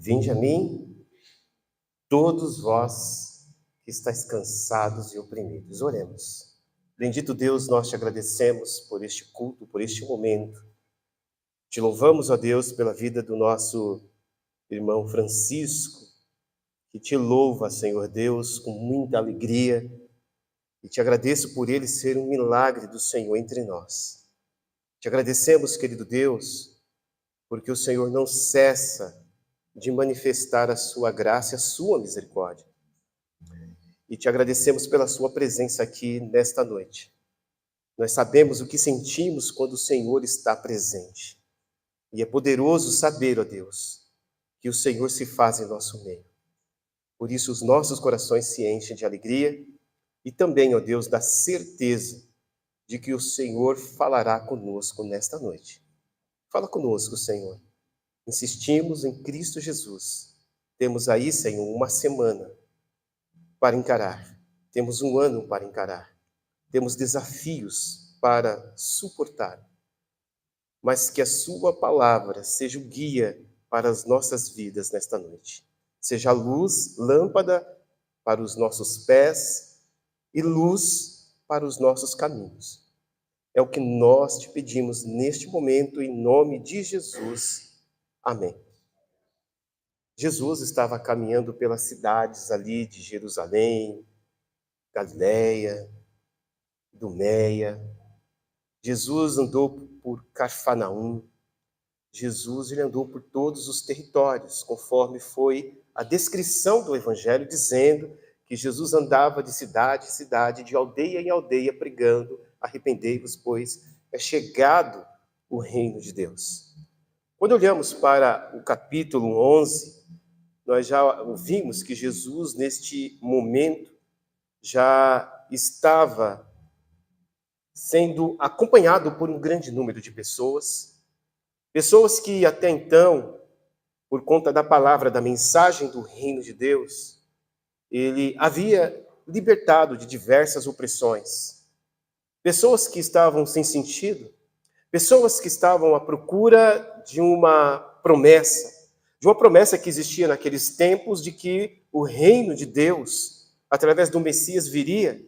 Vinde a mim, todos vós que estáis cansados e oprimidos. Oremos. Bendito Deus, nós te agradecemos por este culto, por este momento. Te louvamos, ó Deus, pela vida do nosso irmão Francisco, que te louva, Senhor Deus, com muita alegria, e te agradeço por ele ser um milagre do Senhor entre nós. Te agradecemos, querido Deus, porque o Senhor não cessa de manifestar a sua graça e a sua misericórdia. E te agradecemos pela sua presença aqui nesta noite. Nós sabemos o que sentimos quando o Senhor está presente. E é poderoso saber, ó Deus, que o Senhor se faz em nosso meio. Por isso os nossos corações se enchem de alegria e também, ó Deus, da certeza de que o Senhor falará conosco nesta noite. Fala conosco, Senhor. Insistimos em Cristo Jesus. Temos aí, Senhor, uma semana para encarar. Temos um ano para encarar. Temos desafios para suportar. Mas que a sua palavra seja o guia para as nossas vidas nesta noite. Seja a luz, lâmpada para os nossos pés e luz para os nossos caminhos. É o que nós te pedimos neste momento, em nome de Jesus. Amém. Jesus estava caminhando pelas cidades ali de Jerusalém, Galileia, Idumeia. Jesus andou por Cafarnaum. Jesus ele andou por todos os territórios, conforme foi a descrição do Evangelho, dizendo que Jesus andava de cidade em cidade, de aldeia em aldeia, pregando: arrependei-vos, pois é chegado o reino de Deus. Quando olhamos para o capítulo 11, nós já ouvimos que Jesus, neste momento, já estava sendo acompanhado por um grande número de pessoas que até então, por conta da palavra, da mensagem do reino de Deus, ele havia libertado de diversas opressões. Pessoas que estavam sem sentido, pessoas que estavam à procura de uma promessa que existia naqueles tempos de que o reino de Deus, através do Messias, viria.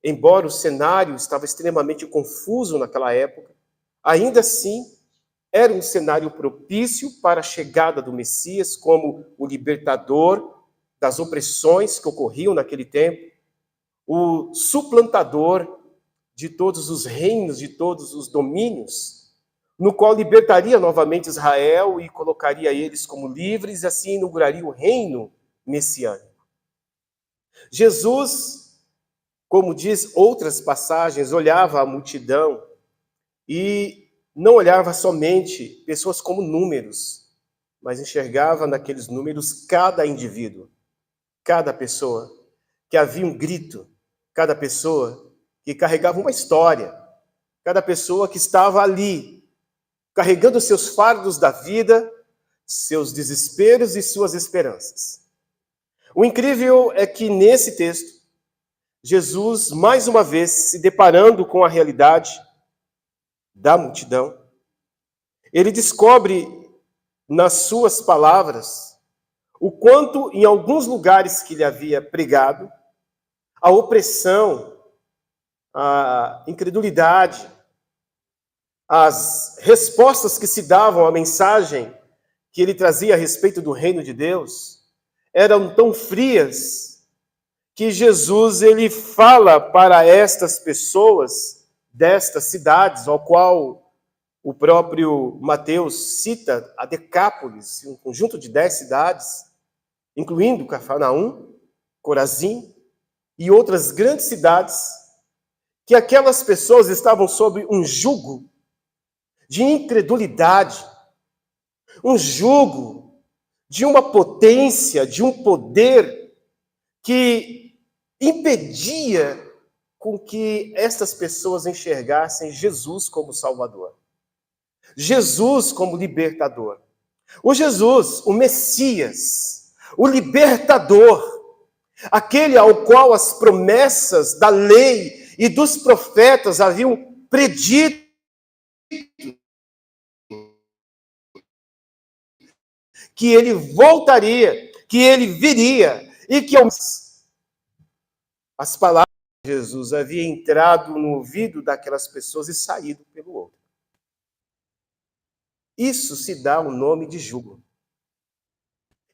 Embora o cenário estava extremamente confuso naquela época, ainda assim era um cenário propício para a chegada do Messias como o libertador das opressões que ocorriam naquele tempo, o suplantador de todos os reinos, de todos os domínios, no qual libertaria novamente Israel e colocaria eles como livres, e assim inauguraria o reino messiânico. Jesus, como diz outras passagens, olhava a multidão e não olhava somente pessoas como números, mas enxergava naqueles números cada indivíduo, cada pessoa que havia um grito, cada pessoa que carregava uma história, cada pessoa que estava ali, carregando seus fardos da vida, seus desesperos e suas esperanças. O incrível é que nesse texto, Jesus, mais uma vez, se deparando com a realidade da multidão, ele descobre nas suas palavras o quanto, em alguns lugares que ele havia pregado, a opressão, a incredulidade, as respostas que se davam à mensagem que ele trazia a respeito do reino de Deus eram tão frias que Jesus ele fala para estas pessoas destas cidades, ao qual o próprio Mateus cita a Decápolis, um conjunto de 10 cidades, incluindo Cafarnaum, Corazim e outras grandes cidades, que aquelas pessoas estavam sob um jugo de incredulidade, um jugo de uma potência, de um poder que impedia com que estas pessoas enxergassem Jesus como Salvador, Jesus como libertador. O Jesus, o Messias, o libertador, aquele ao qual as promessas da lei e dos profetas haviam predito que ele voltaria, que ele viria, e que as palavras de Jesus haviam entrado no ouvido daquelas pessoas e saído pelo outro. Isso se dá o nome de jugo.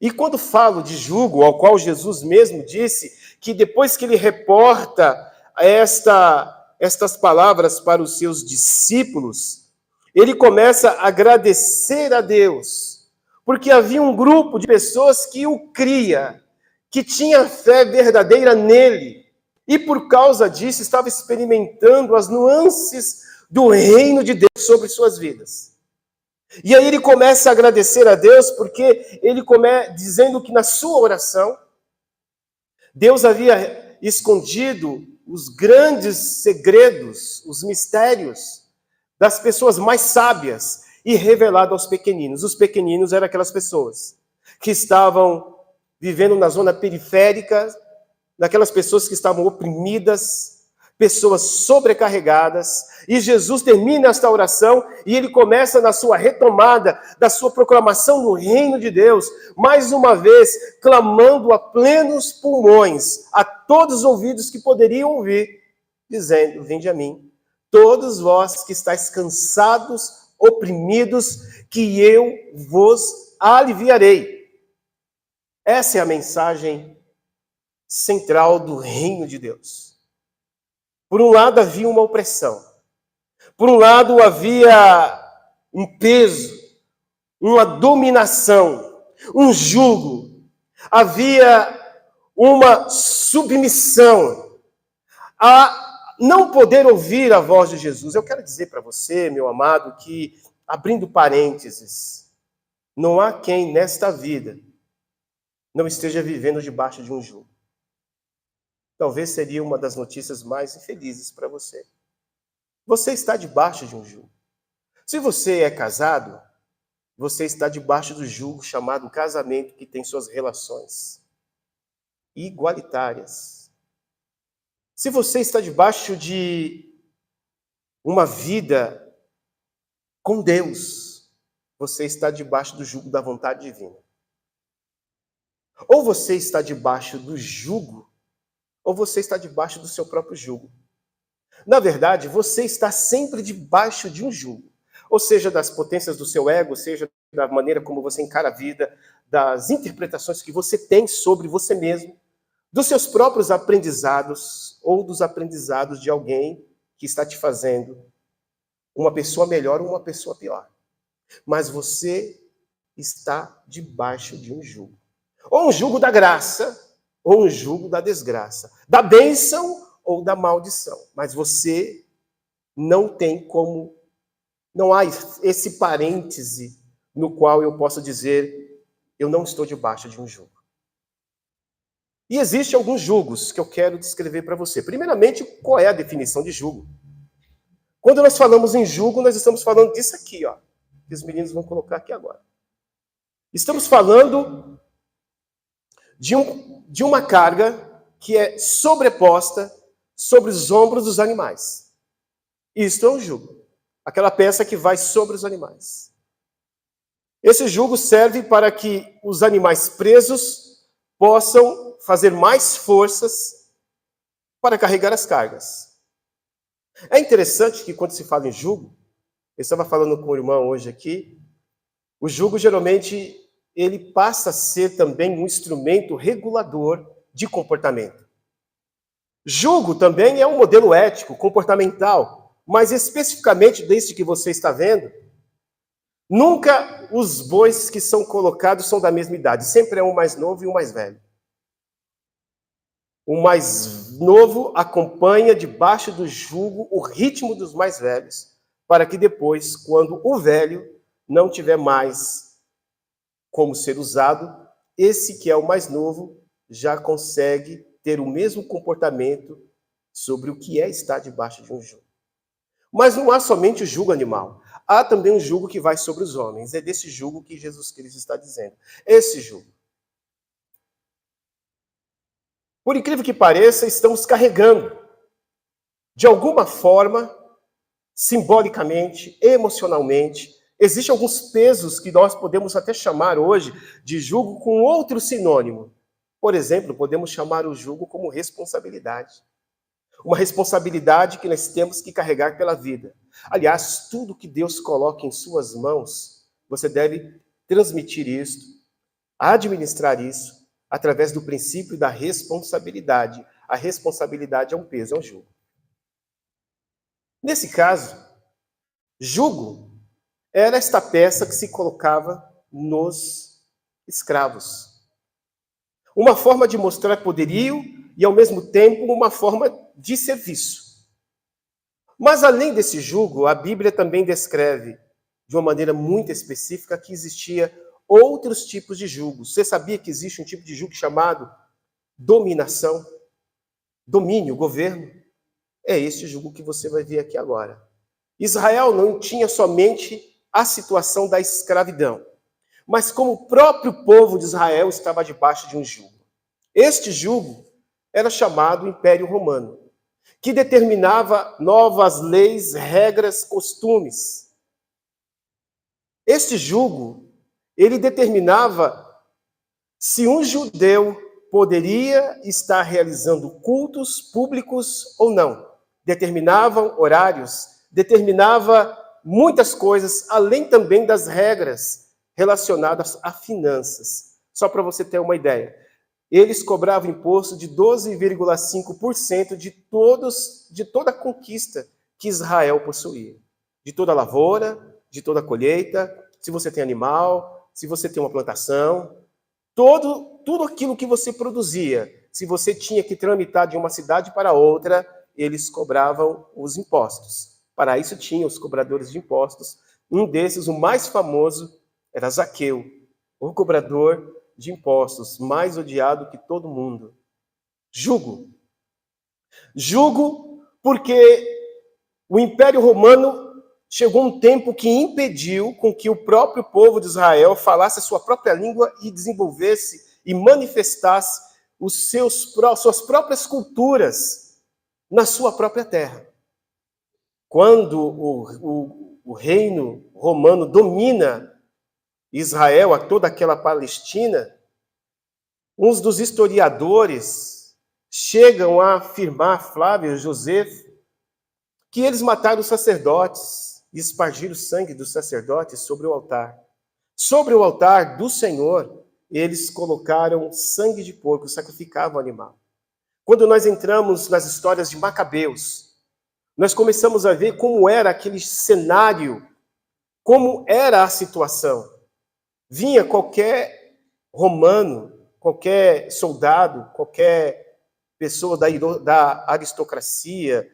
E quando falo de jugo, ao qual Jesus mesmo disse que depois que ele reporta estas palavras para os seus discípulos, ele começa a agradecer a Deus, porque havia um grupo de pessoas que o cria, que tinha fé verdadeira nele, e por causa disso estava experimentando as nuances do reino de Deus sobre suas vidas. E aí ele começa a agradecer a Deus, porque ele começa dizendo que na sua oração, Deus havia escondido os grandes segredos, os mistérios das pessoas mais sábias e revelado aos pequeninos. Os pequeninos eram aquelas pessoas que estavam vivendo na zona periférica, daquelas pessoas que estavam oprimidas, pessoas sobrecarregadas, e Jesus termina esta oração e ele começa na sua retomada da sua proclamação no reino de Deus, mais uma vez clamando a plenos pulmões, a todos os ouvidos que poderiam ouvir, dizendo: vinde a mim, todos vós que estáis cansados, oprimidos, que eu vos aliviarei. Essa é a mensagem central do reino de Deus. Por um lado havia uma opressão, por um lado havia um peso, uma dominação, um jugo, havia uma submissão a não poder ouvir a voz de Jesus. Eu quero dizer para você, meu amado, que, abrindo parênteses, não há quem nesta vida não esteja vivendo debaixo de um jugo. Talvez seria uma das notícias mais infelizes para você. Você está debaixo de um jugo. Se você é casado, você está debaixo do jugo chamado casamento, que tem suas relações igualitárias. Se você está debaixo de uma vida com Deus, você está debaixo do jugo da vontade divina. Ou você está debaixo do jugo, ou você está debaixo do seu próprio jugo. Na verdade, você está sempre debaixo de um jugo. Ou seja, das potências do seu ego, seja da maneira como você encara a vida, das interpretações que você tem sobre você mesmo, dos seus próprios aprendizados ou dos aprendizados de alguém que está te fazendo uma pessoa melhor ou uma pessoa pior. Mas você está debaixo de um jugo. Ou um jugo da graça, ou um jugo da desgraça, da bênção ou da maldição. Mas você não tem como, não há esse parêntese no qual eu possa dizer: eu não estou debaixo de um jugo. E existem alguns jugos que eu quero descrever para você. Primeiramente, qual é a definição de jugo? Quando nós falamos em jugo, nós estamos falando disso aqui, ó, que os meninos vão colocar aqui agora. Estamos falando de uma carga que é sobreposta sobre os ombros dos animais. Isto é um jugo. Aquela peça que vai sobre os animais. Esse jugo serve para que os animais presos possam fazer mais forças para carregar as cargas. É interessante que quando se fala em jugo, eu estava falando com o irmão hoje aqui, o jugo geralmente ele passa a ser também um instrumento regulador de comportamento. Jugo também é um modelo ético, comportamental, mas especificamente desse que você está vendo, nunca os bois que são colocados são da mesma idade, sempre é um mais novo e um mais velho. O mais novo acompanha debaixo do jugo o ritmo dos mais velhos, para que depois, quando o velho não tiver mais como ser usado, esse que é o mais novo já consegue ter o mesmo comportamento sobre o que é estar debaixo de um jugo. Mas não há somente o jugo animal. Há também um jugo que vai sobre os homens. É desse jugo que Jesus Cristo está dizendo. Esse jugo. Por incrível que pareça, estamos carregando, de alguma forma, simbolicamente, emocionalmente, Existem alguns pesos que nós podemos até chamar hoje de jugo com outro sinônimo. Por exemplo, podemos chamar o jugo como responsabilidade. Uma responsabilidade que nós temos que carregar pela vida. Aliás, tudo que Deus coloca em suas mãos, você deve transmitir isso, administrar isso, através do princípio da responsabilidade. A responsabilidade é um peso, é um jugo. Nesse caso, jugo era esta peça que se colocava nos escravos. Uma forma de mostrar poderio e, ao mesmo tempo, uma forma de serviço. Mas, além desse jugo, a Bíblia também descreve, de uma maneira muito específica, que existia outros tipos de jugo. Você sabia que existe um tipo de jugo chamado dominação? Domínio, governo? É este jugo que você vai ver aqui agora. Israel não tinha somente a situação da escravidão, mas como o próprio povo de Israel estava debaixo de um jugo. Este jugo era chamado Império Romano, que determinava novas leis, regras, costumes. Este jugo, ele determinava se um judeu poderia estar realizando cultos públicos ou não. Determinavam horários, determinava muitas coisas, além também das regras relacionadas a finanças. Só para você ter uma ideia. Eles cobravam imposto de 12,5% de toda a conquista que Israel possuía. De toda a lavoura, de toda a colheita, se você tem animal, se você tem uma plantação, tudo aquilo que você produzia, se você tinha que tramitar de uma cidade para outra, eles cobravam os impostos. Para isso tinha os cobradores de impostos. Um desses, o mais famoso, era Zaqueu, o cobrador de impostos, mais odiado que todo mundo. Jugo. Jugo porque o Império Romano chegou um tempo que impediu com que o próprio povo de Israel falasse a sua própria língua e desenvolvesse e manifestasse suas próprias culturas na sua própria terra. Quando o reino romano domina Israel, a toda aquela Palestina, uns dos historiadores chegam a afirmar, Flávio e Josefo, que eles mataram os sacerdotes e espargiram o sangue dos sacerdotes sobre o altar. Sobre o altar do Senhor, eles colocaram sangue de porco, sacrificavam o animal. Quando nós entramos nas histórias de Macabeus, nós começamos a ver como era aquele cenário, como era a situação. Vinha qualquer romano, qualquer soldado, qualquer pessoa da aristocracia,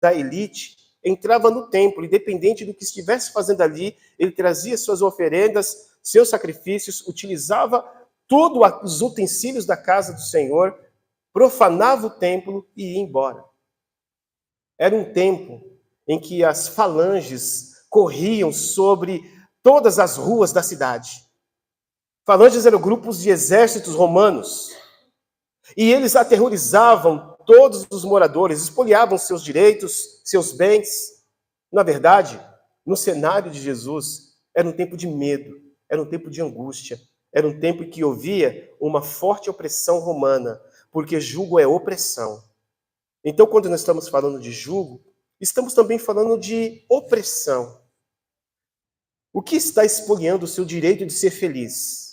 da elite, entrava no templo, independente do que estivesse fazendo ali, ele trazia suas oferendas, seus sacrifícios, utilizava todos os utensílios da casa do Senhor, profanava o templo e ia embora. Era um tempo em que as falanges corriam sobre todas as ruas da cidade. Falanges eram grupos de exércitos romanos, e eles aterrorizavam todos os moradores, espoliavam seus direitos, seus bens. Na verdade, no cenário de Jesus, era um tempo de medo, era um tempo de angústia, era um tempo em que havia uma forte opressão romana, porque jugo é opressão. Então, quando nós estamos falando de jugo, estamos também falando de opressão. O que está expoliando o seu direito de ser feliz?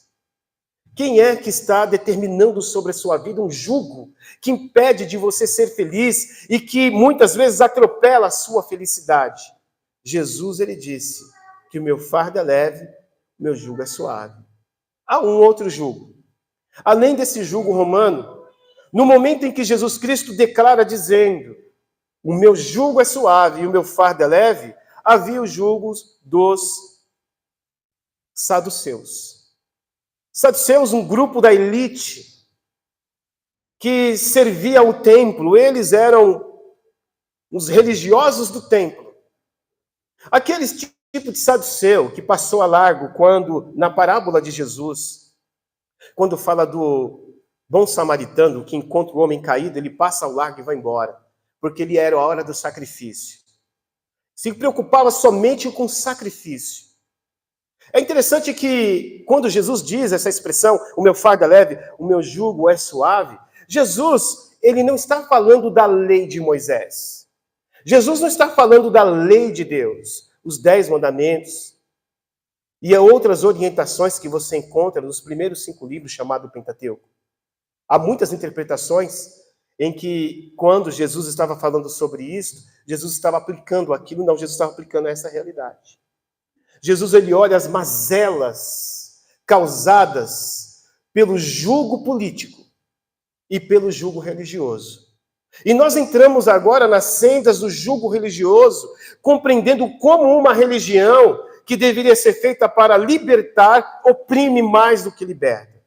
Quem é que está determinando sobre a sua vida um jugo que impede de você ser feliz e que muitas vezes atropela a sua felicidade? Jesus, ele disse que o meu fardo é leve, o meu jugo é suave. Há um outro jugo. Além desse jugo romano, no momento em que Jesus Cristo declara dizendo, o meu jugo é suave e o meu fardo é leve, havia os jugos dos saduceus. Saduceus, um grupo da elite que servia ao templo, eles eram os religiosos do templo. Aqueles tipo de saduceu que passou a largo quando, na parábola de Jesus, quando fala do bom samaritano que encontra o homem caído, ele passa ao largo e vai embora, porque ele era a hora do sacrifício. Se preocupava somente com o sacrifício. É interessante que quando Jesus diz essa expressão, o meu fardo é leve, o meu jugo é suave, Jesus, ele não está falando da lei de Moisés. Jesus não está falando da lei de Deus, os 10 mandamentos e outras orientações que você encontra nos primeiros 5 livros chamado Pentateuco. Há muitas interpretações em que, quando Jesus estava falando sobre isso, Jesus estava aplicando aquilo, não, Jesus estava aplicando essa realidade. Jesus, ele olha as mazelas causadas pelo jugo político e pelo jugo religioso. E nós entramos agora nas sendas do jugo religioso, compreendendo como uma religião que deveria ser feita para libertar, oprime mais do que liberta.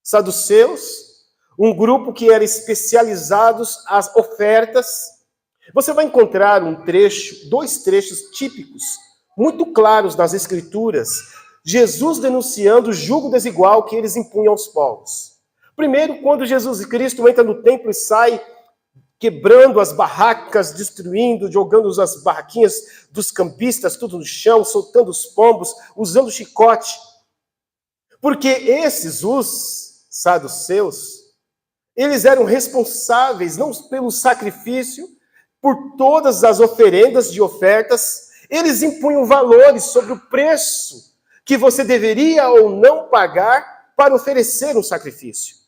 Saduceus, um grupo que era especializados às ofertas. Você vai encontrar um trecho, 2 trechos típicos, muito claros nas Escrituras, Jesus denunciando o jugo desigual que eles impunham aos povos. Primeiro, quando Jesus Cristo entra no templo e sai quebrando as barracas, destruindo, jogando as barraquinhas dos cambistas, tudo no chão, soltando os pombos, usando chicote. Porque esses, os saduceus, eles eram responsáveis não pelo sacrifício, por todas as oferendas de ofertas, eles impunham valores sobre o preço que você deveria ou não pagar para oferecer um sacrifício.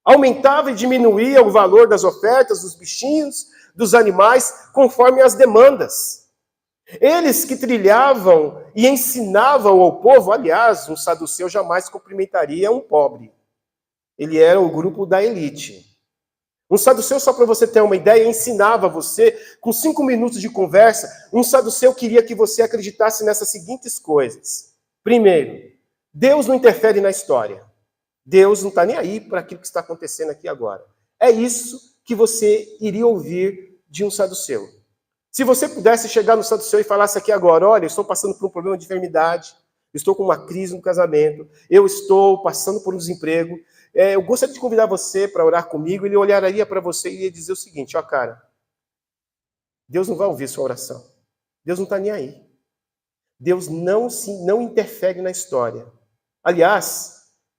Aumentava e diminuía o valor das ofertas, dos bichinhos, dos animais, conforme as demandas. Eles que trilhavam e ensinavam ao povo, aliás, um saduceu jamais cumprimentaria um pobre. Ele era o grupo da elite. Um saduceu, só para você ter uma ideia, ensinava você, com 5 minutos de conversa, um saduceu queria que você acreditasse nessas seguintes coisas. Primeiro, Deus não interfere na história. Deus não está nem aí para aquilo que está acontecendo aqui agora. É isso que você iria ouvir de um saduceu. Se você pudesse chegar no saduceu e falasse aqui agora, olha, eu estou passando por um problema de enfermidade, estou com uma crise no casamento, eu estou passando por um desemprego, eu gostaria de convidar você para orar comigo, ele olharia para você e ia dizer o seguinte, ó cara, Deus não vai ouvir sua oração. Deus não está nem aí. Deus não interfere na história. Aliás,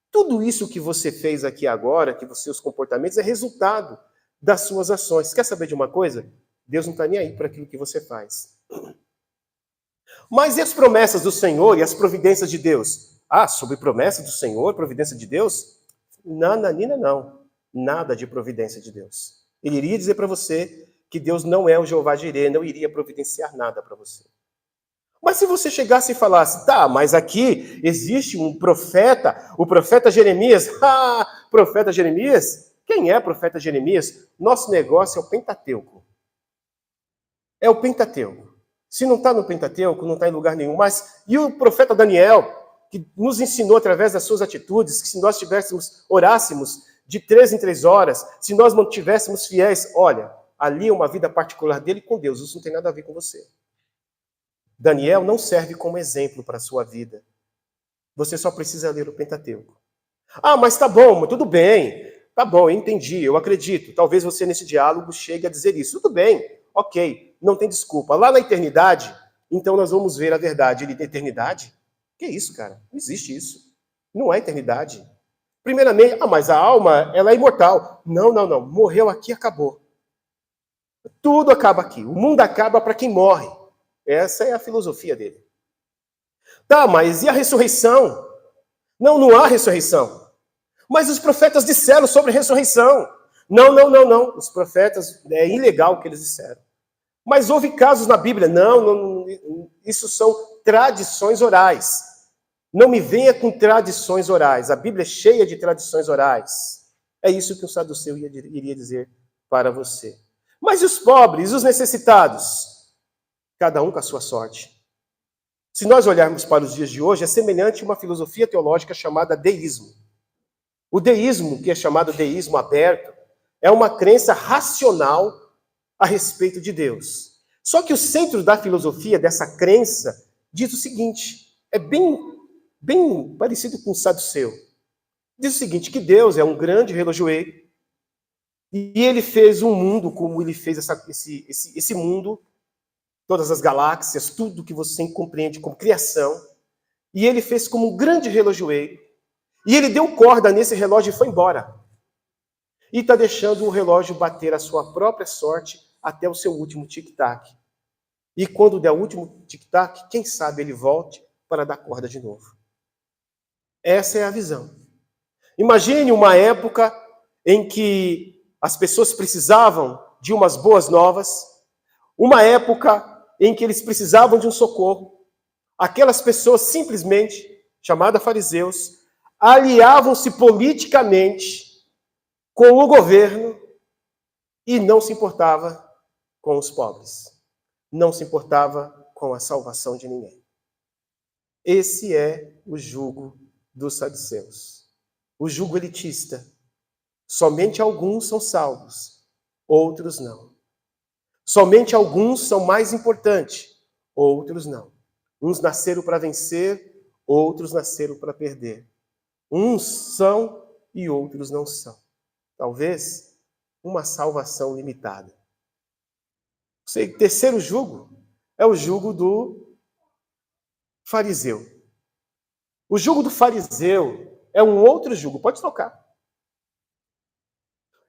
tudo isso que você fez aqui agora, que os seus comportamentos, é resultado das suas ações. Quer saber de uma coisa? Deus não está nem aí para aquilo que você faz. Mas e as promessas do Senhor e as providências de Deus? Ah, sobre promessa do Senhor, providência de Deus? Não. Nada de providência de Deus. Ele iria dizer para você que Deus não é o Jeová Jireh, não iria providenciar nada para você. Mas se você chegasse e falasse, tá, mas aqui existe um profeta, o profeta Jeremias. Ah, profeta Jeremias? Quem é profeta Jeremias? Nosso negócio é o Pentateuco. É o Pentateuco. Se não está no Pentateuco, não está em lugar nenhum. Mas e o profeta Daniel, que nos ensinou através das suas atitudes, que se nós orássemos de 3 em 3 horas, se nós mantivéssemos fiéis, olha, ali é uma vida particular dele com Deus, isso não tem nada a ver com você. Daniel não serve como exemplo para a sua vida. Você só precisa ler o Pentateuco. Ah, mas tá bom, tudo bem. Tá bom, eu entendi, eu acredito. Talvez você nesse diálogo chegue a dizer isso. Tudo bem, ok, não tem desculpa. Lá na eternidade, então nós vamos ver a verdade. Ele tem eternidade? Que isso, cara? Não existe isso. Não há eternidade. Primeiramente, mas a alma, ela é imortal. Não. Morreu aqui, acabou. Tudo acaba aqui. O mundo acaba para quem morre. Essa é a filosofia dele. Tá, mas e a ressurreição? Não há ressurreição. Mas os profetas disseram sobre ressurreição. Não. Os profetas, é ilegal o que eles disseram. Mas houve casos na Bíblia. Não. Isso são tradições orais. Não me venha com tradições orais. A Bíblia é cheia de tradições orais. É isso que o saduceu iria dizer para você. Mas e os pobres, os necessitados? Cada um com a sua sorte. Se nós olharmos para os dias de hoje, é semelhante a uma filosofia teológica chamada deísmo. O deísmo, que é chamado deísmo aberto, é uma crença racional a respeito de Deus. Só que o centro da filosofia, dessa crença, diz o seguinte, é bem parecido com o saduceu. Diz o seguinte, que Deus é um grande relojoeiro, e ele fez um mundo como ele fez esse mundo, todas as galáxias, tudo que você compreende como criação. e ele fez como um grande relojoeiro, e ele deu corda nesse relógio e foi embora. E está deixando o relógio bater a sua própria sorte até o seu último tic-tac. E quando der o último tic-tac, quem sabe ele volte para dar corda de novo. Essa é a visão. Imagine uma época em que as pessoas precisavam de umas boas novas, uma época em que eles precisavam de um socorro. Aquelas pessoas simplesmente, chamadas fariseus, aliavam-se politicamente com o governo e não se importava com os pobres. Não se importava com a salvação de ninguém. Esse é o jugo dos saduceus. O jugo elitista. Somente alguns são salvos, outros não. Somente alguns são mais importantes, outros não. Uns nasceram para vencer, outros nasceram para perder. Uns são e outros não são. Talvez uma salvação limitada. O terceiro jugo é o jugo do fariseu. O jugo do fariseu é um outro jugo. Pode tocar.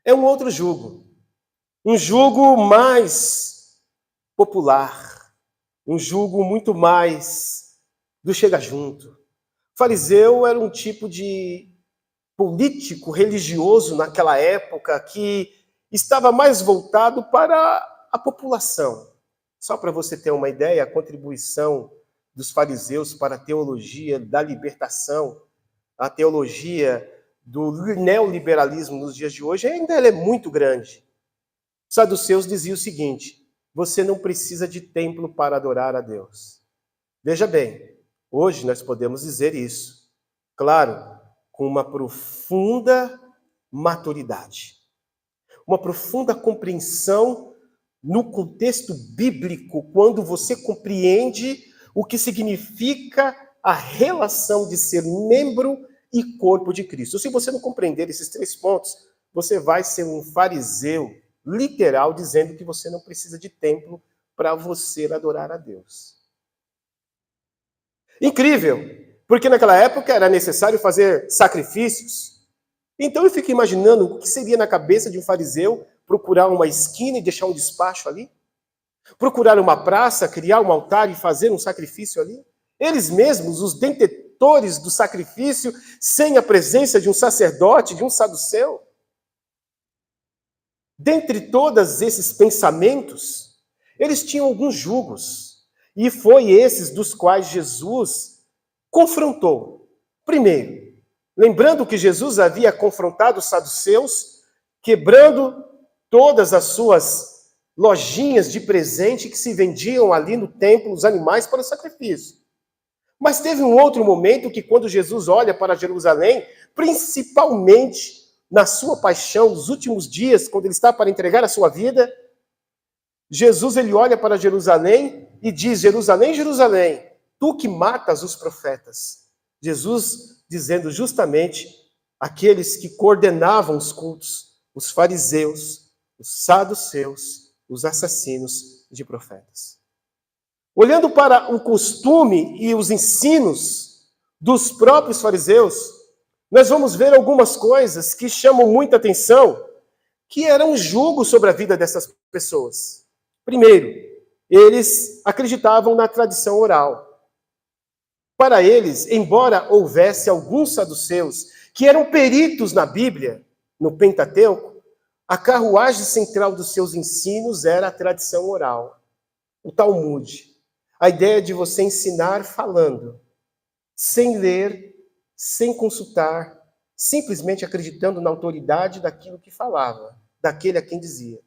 É um outro jugo. Um jugo mais popular. Um jugo muito mais do chega junto. O fariseu era um tipo de político religioso naquela época que estava mais voltado para a população. Só para você ter uma ideia, a contribuição dos fariseus para a teologia da libertação, a teologia do neoliberalismo nos dias de hoje, ainda ela é muito grande. Os saduceus diziam o seguinte: você não precisa de templo para adorar a Deus. Veja bem, hoje nós podemos dizer isso, claro, com uma profunda maturidade, uma profunda compreensão no contexto bíblico, quando você compreende o que significa a relação de ser membro e corpo de Cristo. Se você não compreender esses 3 pontos, você vai ser um fariseu literal, dizendo que você não precisa de templo para você adorar a Deus. Incrível, porque naquela época era necessário fazer sacrifícios. Então eu fico imaginando o que seria na cabeça de um fariseu procurar uma esquina e deixar um despacho ali? Procurar uma praça, criar um altar e fazer um sacrifício ali? Eles mesmos, os detentores do sacrifício, sem a presença de um sacerdote, de um saduceu? Dentre todos esses pensamentos, eles tinham alguns jugos, e foi esses dos quais Jesus confrontou. Primeiro, lembrando que Jesus havia confrontado os saduceus, quebrando todas as suas lojinhas de presente que se vendiam ali no templo, os animais para o sacrifício. Mas teve um outro momento que, quando Jesus olha para Jerusalém, principalmente na sua paixão, nos últimos dias, quando ele está para entregar a sua vida, Jesus ele olha para Jerusalém e diz: Jerusalém, Jerusalém, tu que matas os profetas. Jesus dizendo justamente aqueles que coordenavam os cultos, os fariseus, os saduceus, os assassinos de profetas. Olhando para o costume e os ensinos dos próprios fariseus, nós vamos ver algumas coisas que chamam muita atenção, que eram um jugo sobre a vida dessas pessoas. Primeiro, eles acreditavam na tradição oral. Para eles, embora houvesse alguns saduceus que eram peritos na Bíblia, no Pentateuco, a carruagem central dos seus ensinos era a tradição oral, o Talmud. A ideia de você ensinar falando, sem ler, sem consultar, simplesmente acreditando na autoridade daquilo que falava, daquele a quem dizia.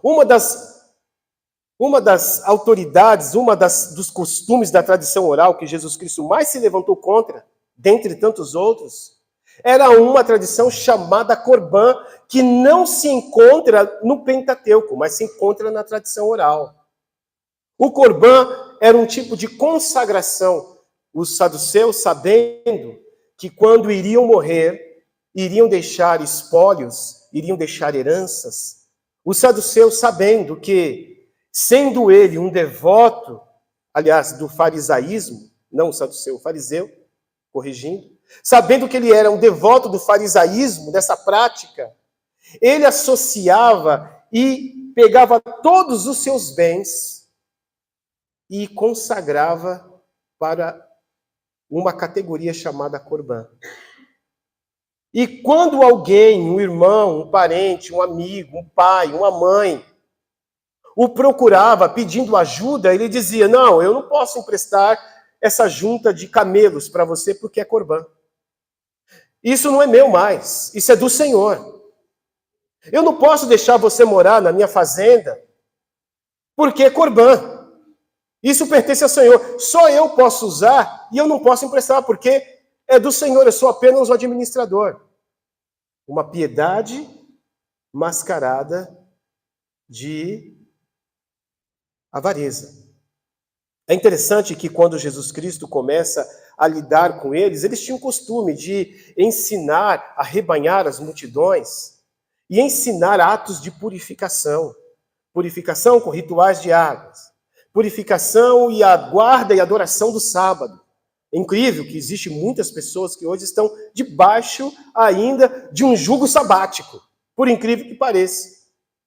Uma das autoridades, dos costumes da tradição oral que Jesus Cristo mais se levantou contra, dentre tantos outros, era uma tradição chamada Corbã, que não se encontra no Pentateuco, mas se encontra na tradição oral. O Corbã era um tipo de consagração. Os saduceus, sabendo que quando iriam morrer, iriam deixar espólios, iriam deixar heranças. Os saduceus, sabendo que, sendo ele um devoto, aliás, do farisaísmo, não o saduceu, o fariseu, corrigindo, sabendo que ele era um devoto do farisaísmo, dessa prática, ele associava e pegava todos os seus bens e consagrava para uma categoria chamada Corbã. E quando alguém, um irmão, um parente, um amigo, um pai, uma mãe, o procurava pedindo ajuda, ele dizia, não, eu não posso emprestar essa junta de camelos para você porque é Corbã. Isso não é meu mais, isso é do Senhor. Eu não posso deixar você morar na minha fazenda porque é Corbã. Isso pertence ao Senhor. Só eu posso usar e eu não posso emprestar porque é do Senhor, eu sou apenas o administrador. Uma piedade mascarada de avareza. É interessante que quando Jesus Cristo começa a lidar com eles, eles tinham o costume de ensinar, arrebanhar as multidões e ensinar atos de purificação. Purificação com rituais de águas. Purificação e a guarda e adoração do sábado. É incrível que existe muitas pessoas que hoje estão debaixo ainda de um jugo sabático, por incrível que pareça.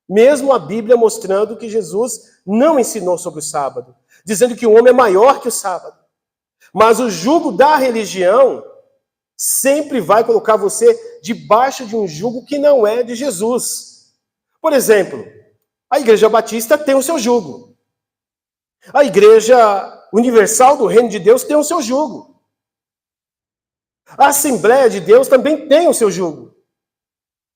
Mesmo a Bíblia mostrando que Jesus não ensinou sobre o sábado, dizendo que o homem é maior que o sábado. Mas o jugo da religião sempre vai colocar você debaixo de um jugo que não é de Jesus. Por exemplo, a Igreja Batista tem o seu jugo. A Igreja Universal do Reino de Deus tem o seu jugo. A Assembleia de Deus também tem o seu jugo.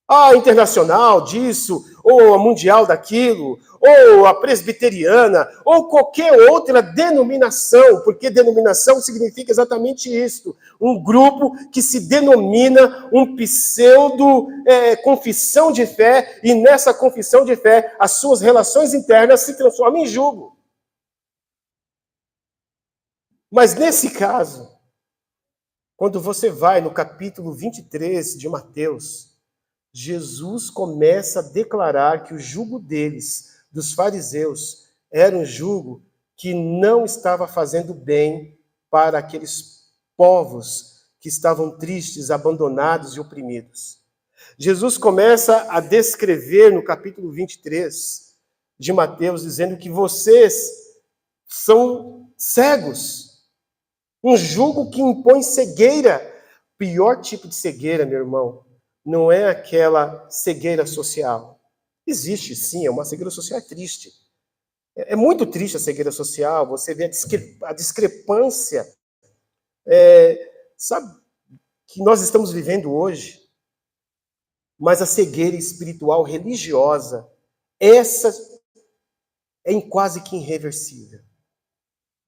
A Internacional disso, ou a Mundial daquilo, ou a Presbiteriana, ou qualquer outra denominação, porque denominação significa exatamente isso, um grupo que se denomina um pseudo-confissão de fé, e nessa confissão de fé, as suas relações internas se transformam em jugo. Mas nesse caso, quando você vai no capítulo 23 de Mateus, Jesus começa a declarar que o jugo deles, dos fariseus, era um jugo que não estava fazendo bem para aqueles povos que estavam tristes, abandonados e oprimidos. Jesus começa a descrever no capítulo 23 de Mateus, dizendo que vocês são cegos. Um jugo que impõe cegueira. Pior tipo de cegueira, meu irmão, não é aquela cegueira social. Existe, sim, é uma cegueira social triste. É muito triste a cegueira social, você vê a discrepância, sabe, que nós estamos vivendo hoje. Mas a cegueira espiritual religiosa, essa é quase que irreversível.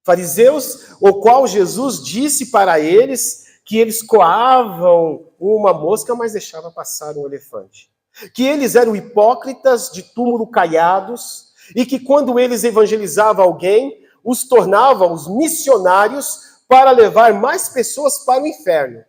Fariseus, o qual Jesus disse para eles que eles coavam uma mosca, mas deixavam passar um elefante. Que eles eram hipócritas de túmulo caiados e que quando eles evangelizavam alguém, os tornavam os missionários para levar mais pessoas para o inferno.